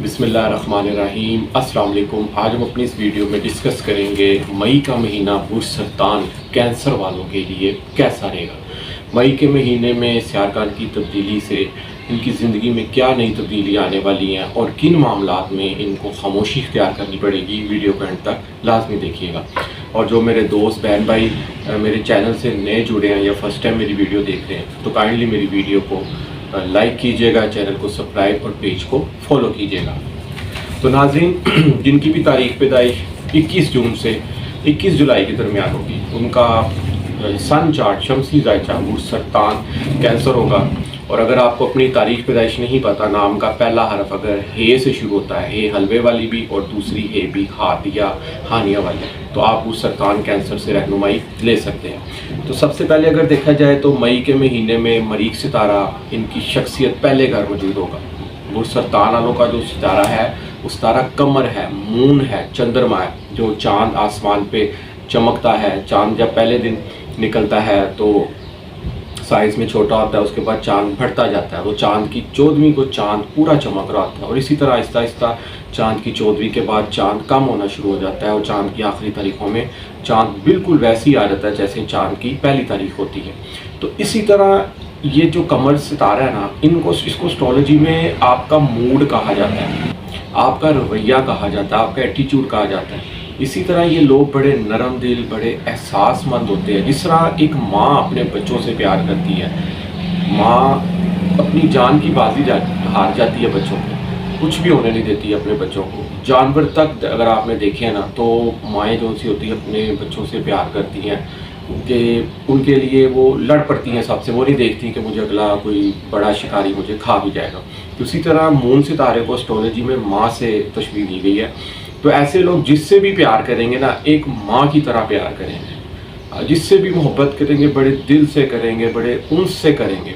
بسم اللہ الرحمن الرحیم۔ السلام علیکم۔ آج ہم اپنی اس ویڈیو میں ڈسکس کریں گے مئی کا مہینہ برج سرطان کینسر والوں کے لیے کیسا رہے گا۔ مئی کے مہینے میں سیارکان کی تبدیلی سے ان کی زندگی میں کیا نئی تبدیلی آنے والی ہیں اور کن معاملات میں ان کو خاموشی اختیار کرنی پڑے گی، ویڈیو کو اینڈ تک لازمی دیکھیے گا۔ اور جو میرے دوست بہن بھائی میرے چینل سے نئے جڑے ہیں یا فرسٹ ٹائم میری ویڈیو دیکھ رہے ہیں تو کائنڈلی میری ویڈیو کو لائک کیجیے گا، چینل کو سبسکرائب اور پیج کو فالو کیجیے گا۔ تو ناظرین، جن کی بھی تاریخ پیدائش 21 جون سے 21 جولائی کے درمیان ہوگی، ان کا سن چارٹ شمسی ذائچہ برج سرطان کینسر ہوگا۔ اور اگر آپ کو اپنی تاریخ پیدائش نہیں پتہ، نام کا پہلا حرف اگر ہے سے شروع ہوتا ہے، ہے حلوے والی بھی اور دوسری ہے بھی ہاتھ یا ہانیہ والی، تو آپ برج سرطان کینسر سے رہنمائی لے سکتے ہیں۔ تو سب سے پہلے اگر دیکھا جائے تو مئی کے مہینے میں مریخ ستارہ، ان کی شخصیت پہلے گھر موجود ہوگا۔ برج سرطان والوں کا جو ستارہ ہے وہ ستارہ قمر ہے، مون ہے، چندرما ہے، جو چاند آسمان پہ چمکتا ہے۔ چاند جب پہلے دن نکلتا ہے تو سائز میں چھوٹا ہوتا ہے، اس کے بعد چاند بڑھتا جاتا ہے۔ وہ چاند کی 14ویں کو چاند پورا چمک رہا ہوتا ہے، اور اسی طرح آہستہ آہستہ چاند کی 14ویں کے بعد چاند کم ہونا شروع ہو جاتا ہے، اور چاند کی آخری تاریخوں میں چاند بالکل ویسے ہی آ جاتا ہے جیسے چاند کی پہلی تاریخ ہوتی ہے۔ تو اسی طرح یہ جو قمر ستارہ ہے نا، اس کو اسٹرالوجی میں آپ کا موڈ کہا جاتا ہے، آپ کا رویہ کہا جاتا ہے، آپ کا ایٹیٹیوڈ کہا جاتا ہے۔ اسی طرح یہ لوگ بڑے نرم دل، بڑے احساس مند ہوتے ہیں۔ جس طرح ایک ماں اپنے بچوں سے پیار کرتی ہے، ماں اپنی جان کی بازی ہار جاتی ہے بچوں کو، کچھ بھی ہونے نہیں دیتی اپنے بچوں کو۔ جانور تک اگر آپ نے دیکھے نا تو مائیں جو سی ہوتی ہیں اپنے بچوں سے پیار کرتی ہیں کہ ان کے لیے وہ لڑ پڑتی ہیں سب سے، وہ نہیں دیکھتی کہ مجھے اگلا کوئی بڑا شکاری مجھے کھا بھی جائے گا۔ اسی طرح مون ستارے کو اسٹرالوجی میں ماں سے تشبیہ دی گئی ہے۔ تو ایسے لوگ جس سے بھی پیار کریں گے نا، ایک ماں کی طرح پیار کریں گے، جس سے بھی محبت کریں گے بڑے دل سے کریں گے، بڑے انس سے کریں گے،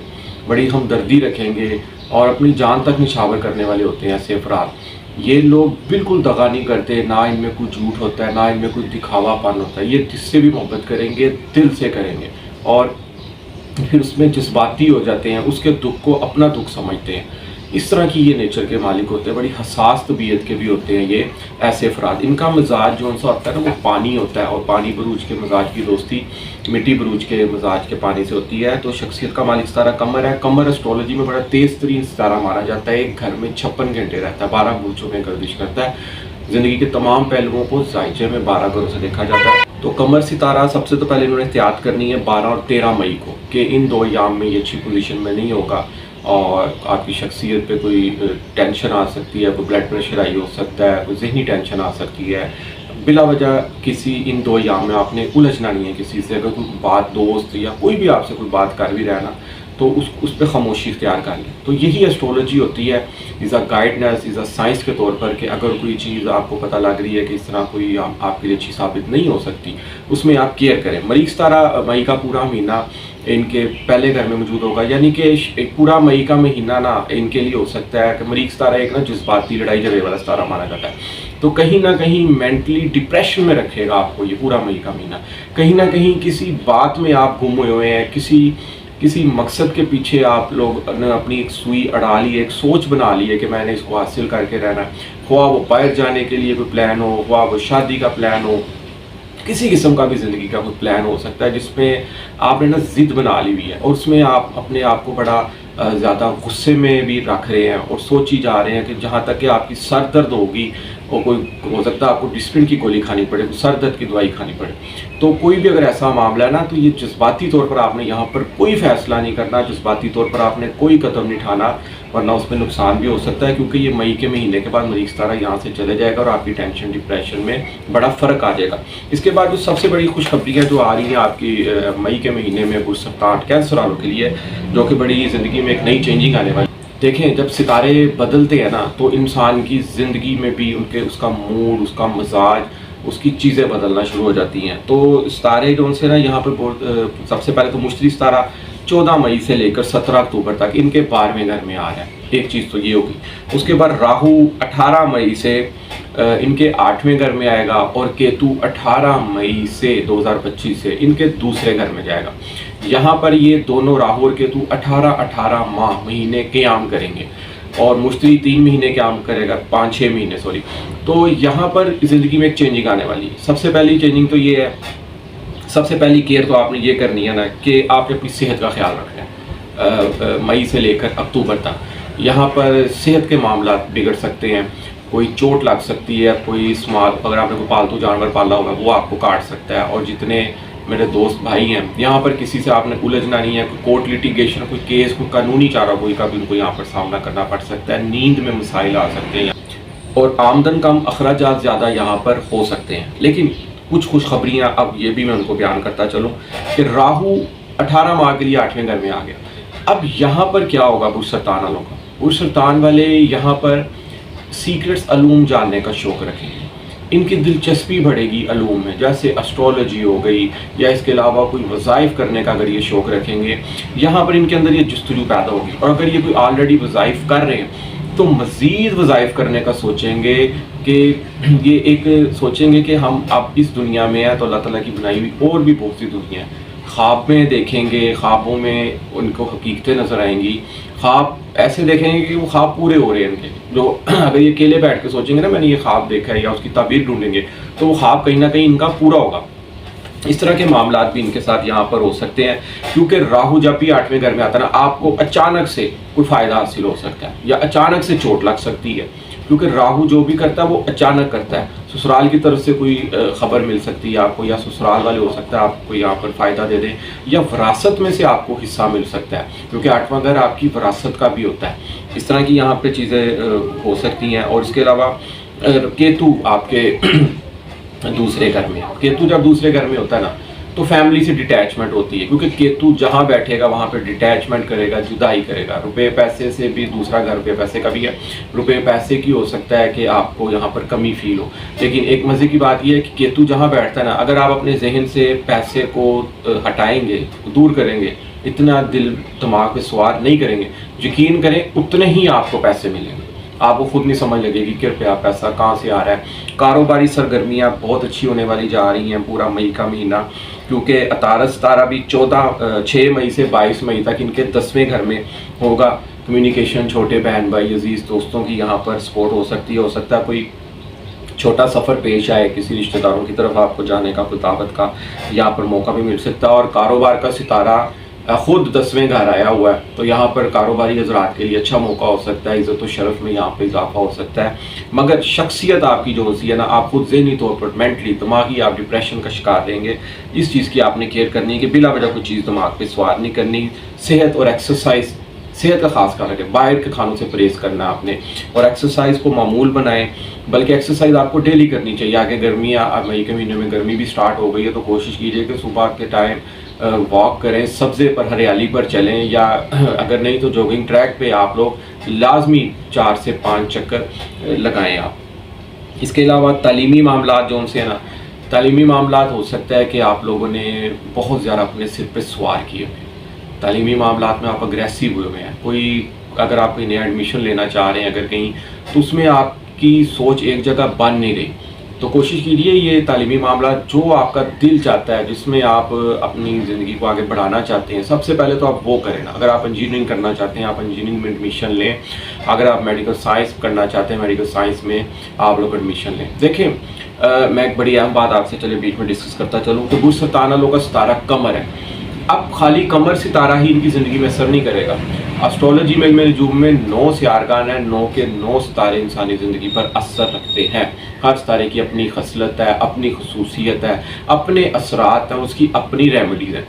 بڑی ہمدردی رکھیں گے، اور اپنی جان تک نچھاور کرنے والے ہوتے ہیں ایسے افراد۔ یہ لوگ بالکل دغا نہیں کرتے، نہ ان میں کوئی جھوٹ ہوتا ہے، نہ ان میں کوئی دکھاوا پن ہوتا ہے۔ یہ جس سے بھی محبت کریں گے دل سے کریں گے، اور پھر اس میں جذباتی ہو جاتے ہیں، اس کے دکھ کو اپنا دکھ سمجھتے ہیں۔ اس طرح کی یہ نیچر کے مالک ہوتے ہیں، بڑی حساس طبیعت کے بھی ہوتے ہیں یہ ایسے افراد۔ ان کا مزاج جو سا ہوتا ہے نا وہ پانی ہوتا ہے، اور پانی بروج کے مزاج کی دوستی مٹی بروج کے مزاج کے پانی سے ہوتی ہے۔ تو شخصیت کا مالک ستارہ قمر ہے۔ قمر اسٹرالوجی میں بڑا تیز ترین ستارہ مانا جاتا ہے، ایک گھر میں 56 گھنٹے رہتا ہے، 12 برجوں میں گردش کرتا ہے۔ زندگی کے تمام پہلوؤں کو ذائچے میں 12 گھروں سے دیکھا جاتا ہے۔ تو قمر ستارہ سب سے تو پہلے انہوں نے احتیاط کرنی ہے 12 اور 13 مئی کو، کہ ان 2 ایام میں یہ اچھی پوزیشن میں نہیں ہوگا، اور آپ کی شخصیت پہ کوئی ٹینشن آ سکتی ہے، کوئی بلڈ پریشر ہائی ہو سکتا ہے، کوئی ذہنی ٹینشن آ سکتی ہے۔ بلا وجہ کسی ان 2 ایام میں آپ نے الجھنا نہیں ہے کسی سے۔ اگر کوئی بات دوست یا کوئی بھی آپ سے کوئی بات کر بھی رہا نا تو اس پہ خاموشی اختیار کر لیں۔ تو یہی ایسٹرولوجی ہوتی ہے، as a guidance, as a science کے طور پر، کہ اگر کوئی چیز آپ کو پتہ لگ رہی ہے کہ اس طرح کوئی آپ کے لیے اچھی ثابت نہیں ہو سکتی، اس میں آپ کیئر کریں۔ مریخ ستارہ مئی کا پورا مہینہ ان کے پہلے گھر میں موجود ہوگا، یعنی کہ ایک پورا مئی کا مہینہ نا ان کے لیے ہو سکتا ہے کہ مریخ ستارہ ایک نا جذباتی لڑائی جھگڑے والا ستارہ مانا جاتا ہے۔ تو کہیں نہ کہیں مینٹلی ڈپریشن میں رکھے گا آپ کو یہ پورا مئی کا مہینہ۔ کہیں نہ کہیں کسی بات میں آپ گم ہوئے ہیں، کسی مقصد کے پیچھے آپ لوگ نے اپنی ایک سوئی اڑا لی ہے، ایک سوچ بنا لی ہے کہ میں نے اس کو حاصل کر کے رہنا ہے۔ خواہ وہ باہر جانے کے لیے کوئی پلان ہو، خواہ وہ شادی کا پلان ہو، کسی قسم کا بھی زندگی کا کوئی پلان ہو سکتا ہے جس میں آپ نے نا ضد بنا لی ہوئی ہے، اور اس میں آپ اپنے آپ کو بڑا زیادہ غصے میں بھی رکھ رہے ہیں، اور سوچی جا رہے ہیں کہ جہاں تک کہ آپ کی سر درد ہوگی، اور کوئی ہو سکتا ہے آپ کو ڈسپلن کی گولی کھانی پڑے، سر درد کی دوائی کھانی پڑے۔ تو کوئی بھی اگر ایسا معاملہ ہے نا، تو یہ جذباتی طور پر آپ نے یہاں پر کوئی فیصلہ نہیں کرنا، جذباتی طور پر آپ نے کوئی قدم نہیں اٹھانا، ورنہ اس میں نقصان بھی ہو سکتا ہے، کیونکہ یہ مئی کے مہینے کے بعد مریخ ستارہ یہاں سے چلے جائے گا، اور آپ کی ٹینشن ڈپریشن میں بڑا فرق آ جائے گا۔ اس کے بعد جو سب سے بڑی خوشخبریاں جو آ رہی ہیں آپ کی مئی کے مہینے میں برج سرطان کینسر والوں کے لیے، جو کہ بڑی زندگی میں ایک نئی چینجنگ آنے والی۔ دیکھیں، جب ستارے بدلتے ہیں نا تو انسان کی زندگی میں بھی اس کا موڈ، اس کا مزاج، اس کی چیزیں بدلنا شروع ہو جاتی ہیں۔ تو ستارے جو ان سے نا یہاں پہ سب سے پہلے تو مشتری ستارہ 14 مئی سے لے کر 17 اکتوبر تک ان کے 12ویں گھر میں آ رہا ہے، ایک چیز تو یہ ہوگی۔ اس کے بعد راہو 18 مئی سے ان کے 8ویں گھر میں آئے گا، اور کیتو 18 مئی سے 2025 سے ان کے دوسرے گھر میں جائے گا۔ یہاں پر یہ دونوں راہو اور کیتو 18 ماہ مہینے قیام کریں گے۔ اور مشتری 3 مہینے کام کرے گا، 5-6 مہینے سوری. تو یہاں پر زندگی میں ایک چینجنگ آنے والی ہے. سب سے پہلی چینجنگ تو یہ ہے، سب سے پہلی کیئر تو آپ نے یہ کرنی ہے نا کہ آپ نے اپنی صحت کا خیال رکھنا ہے. مئی سے لے کر اکتوبر تک یہاں پر صحت کے معاملات بگڑ سکتے ہیں. کوئی چوٹ لگ سکتی ہے، کوئی اگر آپ نے کوئی پالتو جانور پالا ہوگا وہ آپ کو کاٹ سکتا ہے. اور جتنے میرے دوست بھائی ہیں یہاں پر کسی سے آپ نے الجھنا نہیں ہے. کوئی کورٹ لیٹیگیشن، کوئی کیس، کوئی قانونی چارہ کوئی کا بھی ان کو یہاں پر سامنا کرنا پڑ سکتا ہے. نیند میں مسائل آ سکتے ہیں اور آمدن کم، اخراجات زیادہ یہاں پر ہو سکتے ہیں. لیکن کچھ خوشخبریاں اب یہ بھی میں ان کو بیان کرتا چلوں کہ راہو 18 ماہ کے لیے 8ویں گھر میں آ گیا. اب یہاں پر کیا ہوگا برج سرطان والوں کا؟ برج سرطان والے یہاں پر سیکرٹس علوم جاننے کا شوق رکھیں گے. ان کی دلچسپی بڑھے گی علوم میں، جیسے اسٹرالوجی ہو گئی یا اس کے علاوہ کوئی وظائف کرنے کا اگر یہ شوق رکھیں گے یہاں پر ان کے اندر یہ جستجو پیدا ہوگی. اور اگر یہ کوئی آلریڈی وظائف کر رہے ہیں تو مزید وظائف کرنے کا سوچیں گے کہ یہ ایک سوچیں گے کہ ہم اب اس دنیا میں ہیں تو اللہ تعالیٰ کی بنائی ہوئی اور بھی بہت سی دنیا ہیں. خواب میں دیکھیں گے، خوابوں میں ان کو حقیقتیں نظر آئیں گی. خواب ایسے دیکھیں گے کہ وہ خواب پورے ہو رہے ہیں ان کے. جو اگر یہ اکیلے بیٹھ کے سوچیں گے نا میں نے یہ خواب دیکھا ہے یا اس کی تعبیر ڈھونڈیں گے تو وہ خواب کہیں نہ کہیں ان کا پورا ہوگا. اس طرح کے معاملات بھی ان کے ساتھ یہاں پر ہو سکتے ہیں کیونکہ راہو جب بھی 8ویں گھر میں آتا ہے نا آپ کو اچانک سے کوئی فائدہ حاصل ہو سکتا ہے یا اچانک سے چوٹ لگ سکتی ہے کیونکہ راہو جو بھی کرتا ہے وہ اچانک کرتا ہے. سسرال کی طرف سے کوئی خبر مل سکتی ہے آپ کو یا سسرال والے ہو سکتا ہے آپ کو یہاں پر فائدہ دے دیں یا وراثت میں سے آپ کو حصہ مل سکتا ہے کیونکہ 8واں گھر آپ کی وراثت کا بھی ہوتا ہے. اس طرح کی یہاں پہ چیزیں ہو سکتی ہیں. اور اس کے علاوہ کیتو آپ کے دوسرے گھر میں، کیتو جب دوسرے گھر میں ہوتا ہے نا تو فیملی سے ڈیٹیچمنٹ ہوتی ہے کیونکہ کیتو جہاں بیٹھے گا وہاں پہ ڈیٹیچمنٹ کرے گا، جدائی کرے گا. روپے پیسے سے بھی، دوسرا گھر روپے پیسے کا بھی ہے، روپے پیسے کی ہو سکتا ہے کہ آپ کو یہاں پر کمی فیل ہو. لیکن ایک مزے کی بات یہ ہے کہ کیتو جہاں بیٹھتا ہے نا اگر آپ اپنے ذہن سے پیسے کو ہٹائیں گے، دور کریں گے، اتنا دل دماغ پہ سوار نہیں کریں گے، یقین کریں اتنے ہی آپ کو پیسے ملیں گے. آپ کو خود نہیں سمجھ لگے گی کہ روپیہ پیسہ کہاں سے آ رہا ہے. کاروباری سرگرمیاں بہت اچھی ہونے والی جا رہی ہیں پورا مئی کا مہینہ کیونکہ عطارد ستارہ بھی 6 مئی سے 22 مئی تک ان کے 10ویں گھر میں ہوگا. کمیونیکیشن، چھوٹے بہن بھائی عزیز دوستوں کی یہاں پر سپورٹ ہو سکتی ہے. ہو سکتا ہے کوئی چھوٹا سفر پیش آئے کسی رشتہ داروں کی طرف آپ کو جانے کا، کوئی دعوت کا یہاں پر موقع بھی مل سکتا ہے. اور کاروبار کا ستارہ خود 10ویں گھر آیا ہوا ہے تو یہاں پر کاروباری حضرات کے لیے اچھا موقع ہو سکتا ہے. عزت و شرف میں یہاں پہ اضافہ ہو سکتا ہے. مگر شخصیت آپ کی جو ہوتی ہے نا آپ خود ذہنی طور پر مینٹلی دماغی آپ ڈپریشن کا شکار رہیں گے. اس چیز کی آپ نے کیئر کرنی ہے کہ بلا وجہ کوئی چیز دماغ پہ سوار نہیں کرنی. صحت اور ایکسرسائز، صحت کا خاص خیال رکھیں، باہر کے کھانوں سے پرہیز کرنا ہے آپ نے اور ایکسرسائز کو معمول بنائیں. بلکہ ایکسرسائز آپ کو ڈیلی کرنی چاہیے. آگے گرمیاں، مئی کے مہینے میں گرمی بھی سٹارٹ ہو گئی ہے تو کوشش کیجیے کہ صبح کے ٹائم واک کریں، سبزے پر، ہریالی پر چلیں یا اگر نہیں تو جوگنگ ٹریک پہ آپ لوگ لازمی 4 سے 5 چکر لگائیں آپ. اس کے علاوہ تعلیمی معاملات جو ان سے نا تعلیمی معاملات ہو سکتا ہے کہ آپ لوگوں نے بہت زیادہ اپنے سر پہ سوار کیے ہوئے ہیں، تعلیمی معاملات میں آپ اگریسو ہوئے ہیں. کوئی اگر آپ کوئی نیا ایڈمیشن لینا چاہ رہے ہیں اگر کہیں تو اس میں آپ کی سوچ ایک جگہ بن نہیں رہی تو کوشش کیجیے یہ تعلیمی معاملات جو آپ کا دل چاہتا ہے جس میں آپ اپنی زندگی کو آگے بڑھانا چاہتے ہیں سب سے پہلے تو آپ وہ کریں. اگر آپ انجینئرنگ کرنا چاہتے ہیں آپ انجینئرنگ میں ایڈمیشن لیں. اگر آپ میڈیکل سائنس کرنا چاہتے ہیں میڈیکل سائنس میں آپ لوگ ایڈمیشن لیں. دیکھیں میں ایک بڑی اہم بات آپ سے چلے بیچ میں ڈسکس کرتا چلوں کہ برج سرطان والوں کا ستارہ قمر ہے. اب خالی قمر ستارہ ہی ان کی زندگی میں اثر نہیں کرے گا. اسٹرالوجی میں علم نجوم میں 9 سیارگان ہیں، 9 کے 9 ستارے انسانی زندگی پر اثر رکھتے ہیں. ہر ستارے کی اپنی خصلت ہے، اپنی خصوصیت ہے، اپنے اثرات ہیں، اس کی اپنی ریمیڈیز ہیں.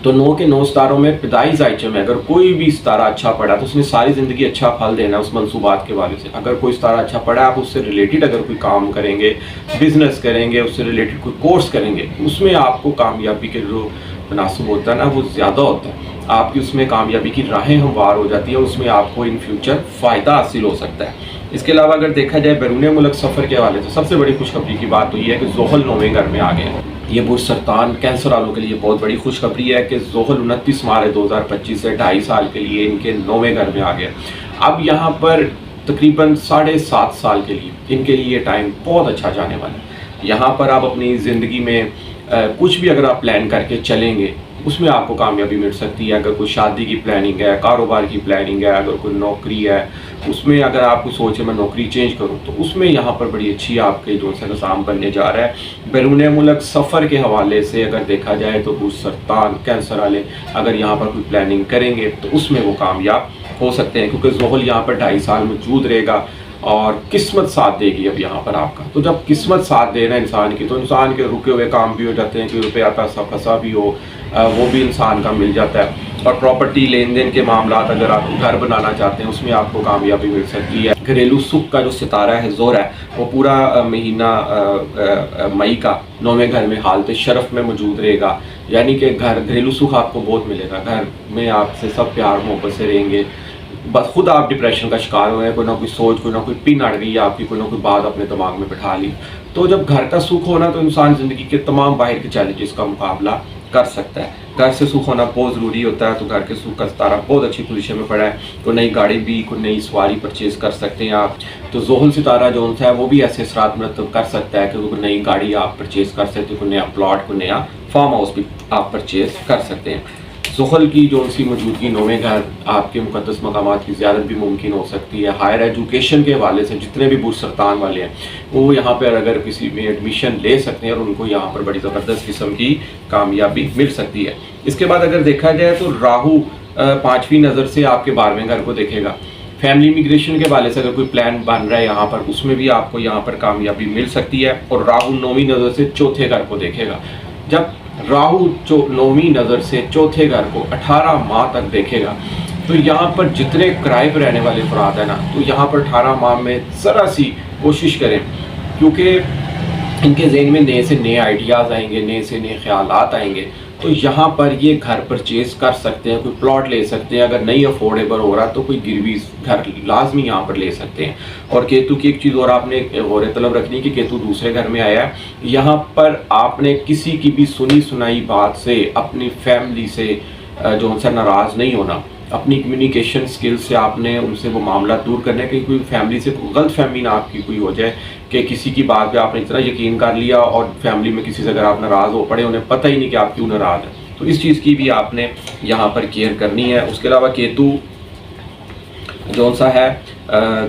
تو 9 کے 9 ستاروں میں ابتدائی ذائچے میں اگر کوئی بھی ستارہ اچھا پڑا تو اس نے ساری زندگی اچھا پھل دینا اس منصوبات کے والے سے. اگر کوئی ستارہ اچھا پڑا آپ اس سے ریلیٹڈ اگر کوئی کام کریں گے، بزنس کریں گے، اس سے ریلیٹڈ کوئی کورس کریں گے، اس میں آپ کو کامیابی کے جو تناسب ہوتا ہے نا وہ زیادہ ہوتا ہے. آپ کی اس میں کامیابی کی راہیں ہموار ہو جاتی ہیں، اس میں آپ کو ان فیوچر فائدہ حاصل ہو سکتا ہے. اس کے علاوہ اگر دیکھا جائے بیرون ملک سفر کے حوالے سے سب سے بڑی خوشخبری کی بات تو یہ ہے کہ زحل 9ویں گھر میں آ گیا. یہ برج سرطان کینسر والوں کے لیے بہت بڑی خوشخبری ہے کہ زحل 29 مارچ 2025 سے 2.5 سال کے لیے ان کے 9ویں گھر میں آ گیا. اب یہاں پر تقریباً 7.5 سال کے لیے ان کے لیے یہ ٹائم بہت اچھا جانے والا ہے. یہاں پر آپ اپنی زندگی میں کچھ بھی اگر آپ پلان کر کے چلیں گے اس میں آپ کو کامیابی مل سکتی ہے. اگر کوئی شادی کی پلاننگ ہے, کاروبار کی پلاننگ ہے, اگر کوئی نوکری ہے, اس میں اگر آپ کو سوچے میں نوکری چینج کروں, تو اس میں یہاں پر بڑی اچھی آپ کے جو ہے نظام بننے جا رہا ہے. بیرون ملک سفر کے حوالے سے اگر دیکھا جائے تو برج سرطان کینسر والے اگر یہاں پر کوئی پلاننگ کریں گے تو اس میں وہ کامیاب ہو سکتے ہیں, کیونکہ زحل یہاں پر 2.5 سال موجود رہے گا اور قسمت ساتھ دے گی اب یہاں پر آپ کا. تو جب قسمت ساتھ دے رہا ہے انسان کی, تو انسان کے رکے ہوئے کام بھی ہو جاتے ہیں, کہ روپیہ پیسہ پھنسا بھی ہو وہ بھی انسان کا مل جاتا ہے. اور پراپرٹی لین دین کے معاملات, اگر آپ گھر بنانا چاہتے ہیں اس میں آپ کو کامیابی مل سکتی ہے. گھریلو سکھ کا جو ستارہ ہے زور ہے, وہ پورا مہینہ مئی کا 9ویں گھر میں حالت شرف میں موجود رہے گا. یعنی کہ گھریلو سکھ آپ کو بہت ملے گا, گھر میں آپ سے سب پیار محبت سے رہیں گے. بس خود آپ ڈپریشن کا شکار ہوئے ہیں, کوئی نہ کوئی سوچ, کوئی نہ کوئی پن اڑ گئی آپ کی, کوئی نہ کوئی بات اپنے دماغ میں بٹھا لی. تو جب گھر کا سکھ ہونا, تو انسان زندگی کے تمام باہر کے چیلنجز کا مقابلہ کر سکتا ہے. گھر سے سکھ ہونا بہت ضروری ہوتا ہے. تو گھر کے سکھ کا ستارہ بہت اچھی پوزیشن میں پڑا ہے. کوئی نئی گاڑی بھی, کوئی نئی سواری پرچیز کر سکتے ہیں آپ. تو زحل ستارہ جو ہے وہ بھی ایسے اثرات مرتب کر سکتا ہے کہ کوئی نئی گاڑی آپ پرچیز کر سکتے ہیں, کوئی نیا پلاٹ, کوئی نیا فارم ہاؤس بھی آپ پرچیز کر سکتے ہیں. زحل کی جو سی موجودگی 9ویں گھر, آپ کے مقدس مقامات کی زیارت بھی ممکن ہو سکتی ہے. ہائر ایجوکیشن کے حوالے سے جتنے بھی برج سرطان والے ہیں وہ یہاں پر اگر کسی میں ایڈمیشن لے سکتے ہیں, اور ان کو یہاں پر بڑی زبردست قسم کی کامیابی مل سکتی ہے. اس کے بعد اگر دیکھا جائے تو راہو 5ویں نظر سے آپ کے 12ویں گھر کو دیکھے گا. فیملی امیگریشن کے حوالے سے اگر کوئی پلان بن رہا ہے یہاں پر, اس میں بھی آپ کو یہاں پر کامیابی مل سکتی ہے. اور راہو 9ویں نظر سے 4تھے گھر کو دیکھے گا. جب راہو 9ویں نظر سے 4تھے گھر کو 18 ماہ تک دیکھے گا, تو یہاں پر جتنے کرائے پر رہنے والے افراد ہیں نا, تو یہاں پر 18 ماہ میں ذرا سی کوشش کریں, کیونکہ ان کے ذہن میں نئے سے نئے آئیڈیاز آئیں گے, نئے سے نئے خیالات آئیں گے. تو یہاں پر یہ گھر پرچیز کر سکتے ہیں, کوئی پلاٹ لے سکتے ہیں. اگر نہیں افورڈیبل ہو رہا تو کوئی گروی گھر لازمی یہاں پر لے سکتے ہیں. اور کیتو کی ایک چیز اور آپ نے غور طلب رکھنی کہ کیتو دوسرے گھر میں آیا ہے. یہاں پر آپ نے کسی کی بھی سنی سنائی بات سے اپنی فیملی سے جو ان سے ناراض نہیں ہونا. اپنی کمیونیکیشن سکل سے آپ نے ان سے وہ معاملات دور کرنے کہ کوئی فیملی سے غلط فہمی نہ آپ کی کوئی ہو جائے, کہ کسی کی بات پہ آپ نے اتنا یقین کر لیا اور فیملی میں کسی سے اگر آپ ناراض ہو پڑے, انہیں پتہ ہی نہیں کہ آپ کیوں ناراض ہیں. تو اس چیز کی بھی آپ نے یہاں پر کیئر کرنی ہے. اس کے علاوہ کیتو جو سا ہے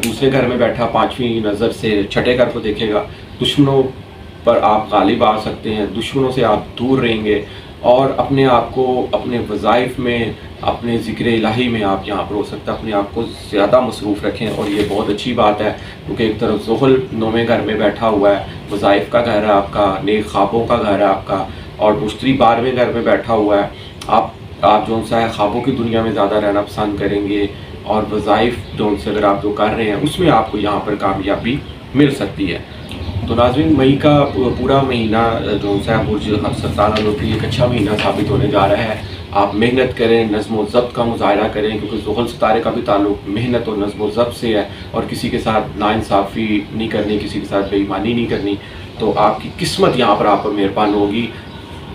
دوسرے گھر میں بیٹھا 5ویں نظر سے 6ٹھے گھر کو دیکھے گا. دشمنوں پر آپ غالب آ سکتے ہیں, دشمنوں سے آپ دور رہیں گے, اور اپنے آپ کو اپنے وظائف میں, اپنے ذکر الہی میں آپ یہاں پر ہو سکتا ہے اپنے آپ کو زیادہ مصروف رکھیں. اور یہ بہت اچھی بات ہے, کیونکہ ایک طرف زحل 9ویں گھر میں بیٹھا ہوا ہے, وظائف کا گھر ہے آپ کا, نیک خوابوں کا گھر ہے آپ کا, اور مشتری 12ویں گھر میں بیٹھا ہوا ہے. آپ جو سا ہے خوابوں کی دنیا میں زیادہ رہنا پسند کریں گے, اور وظائف جو ان سے اگر آپ جو کر رہے ہیں اس میں آپ کو یہاں پر کامیابی مل سکتی ہے. تو ناظرین, مئی کا پورا مہینہ جو ہے برج سرطان والوں کے لیے ایک اچھا مہینہ ثابت ہونے جا رہا ہے. آپ محنت کریں, نظم و ضبط کا مظاہرہ کریں, کیونکہ زحل ستارے کا بھی تعلق محنت اور نظم و ضبط سے ہے, اور کسی کے ساتھ ناانصافی نہیں کرنی, کسی کے ساتھ بے ایمانی نہیں کرنی. تو آپ کی قسمت یہاں پر آپ پر مہربان ہوگی.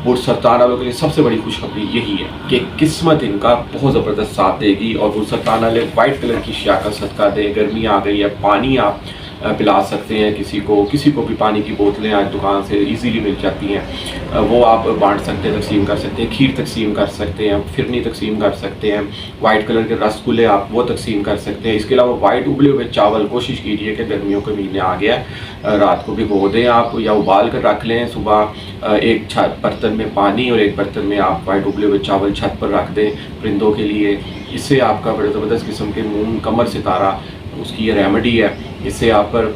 برج سرطان والوں کے لیے سب سے بڑی خوشخبری یہی ہے کہ قسمت ان کا بہت زبردست ساتھ دے گی. اور برج سرطان والے وائٹ کلر کی اشیاء کا صدقہ دیں. گرمی آ گئی ہے, پانی آپ پلا سکتے ہیں کسی کو بھی پانی کی بوتلیں آج دکان سے ایزیلی مل جاتی ہیں, وہ آپ بانٹ سکتے ہیں, تقسیم کر سکتے ہیں. کھیر تقسیم کر سکتے ہیں, فرنی تقسیم کر سکتے ہیں, وائٹ کلر کے رس گلے آپ وہ تقسیم کر سکتے ہیں. اس کے علاوہ وائٹ ابلے ہوئے چاول کوشش کیجیے کہ گرمیوں کے مہینے آ گیا ہے, رات کو بھگو دیں آپ یا ابال کر رکھ لیں. صبح ایک برتن میں پانی اور ایک برتن میں آپ وائٹ ابلے ہوئے چاول چھت پر رکھ دیں پرندوں کے لیے. اس سے آپ کا بڑے زبردست قسم کے مون کمر ستارہ اس کی یہ ریمیڈی ہے. اس سے آپ پر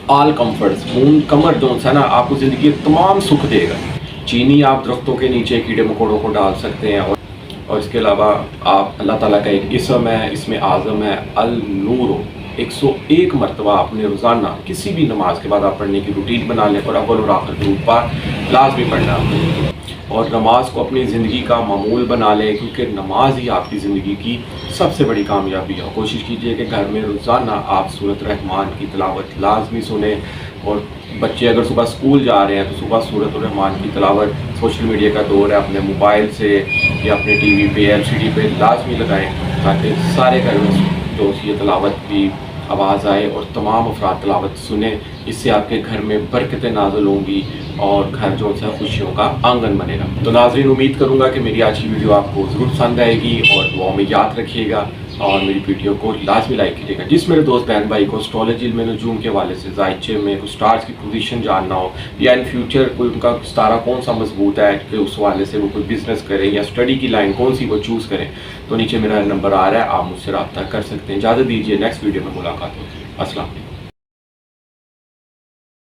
آل کمفرٹس, مون کمر جو ہے نا, آپ کو زندگی تمام سکھ دے گا. چینی آپ درختوں کے نیچے کیڑے مکوڑوں کو ڈال سکتے ہیں. اور اس کے علاوہ آپ اللہ تعالیٰ کا ایک اسم ہے, اس میں اعظم ہے النور, 101 مرتبہ اپنے روزانہ کسی بھی نماز کے بعد آپ پڑھنے کی روٹین بنا لیں, اور اول اور آخر درود پاک لازمی پڑھنا. اور نماز کو اپنی زندگی کا معمول بنا لیں, کیونکہ نماز ہی آپ کی زندگی کی سب سے بڑی کامیابی ہے. اور کوشش کیجئے کہ گھر میں روزانہ آپ سورۃ الرحمن کی تلاوت لازمی سنیں. اور بچے اگر صبح اسکول جا رہے ہیں تو صبح سورۃ الرحمن کی تلاوت, سوشل میڈیا کا دور ہے, اپنے موبائل سے یا اپنے ٹی وی پہ LCD پہ لازمی لگائیں, تاکہ سارے گھر میں جو یہ تلاوت کی آواز آئے اور تمام افراد تلاوت سنیں. اس سے آپ کے گھر میں برکتیں نازل ہوں گی اور گھر جو ہے خوشیوں کا آنگن بنے گا. تو ناظرین امید کروں گا کہ میری آج کی ویڈیو آپ کو ضرور پسند آئے گی اور دعاؤں میں یاد رکھیے گا اور میری ویڈیو کو لازمی لائک کیجیے گا. جس میرے دوست بہن بھائی کو اسٹرالوجی علم نجوم کے حوالے سے زائچے میں اسٹارز کی پوزیشن جاننا ہو یا ان فیوچر کوئی ان کا ستارہ کون سا مضبوط ہے کہ اس حوالے سے وہ کوئی بزنس کریں یا اسٹڈی کی لائن کون سی وہ چوز کریں, تو نیچے میرا نمبر آ رہا ہے, آپ مجھ سے رابطہ کر سکتے ہیں. اجازت دیجیے, نیکسٹ ویڈیو میں ملاقات ہوگی. السلام علیکم.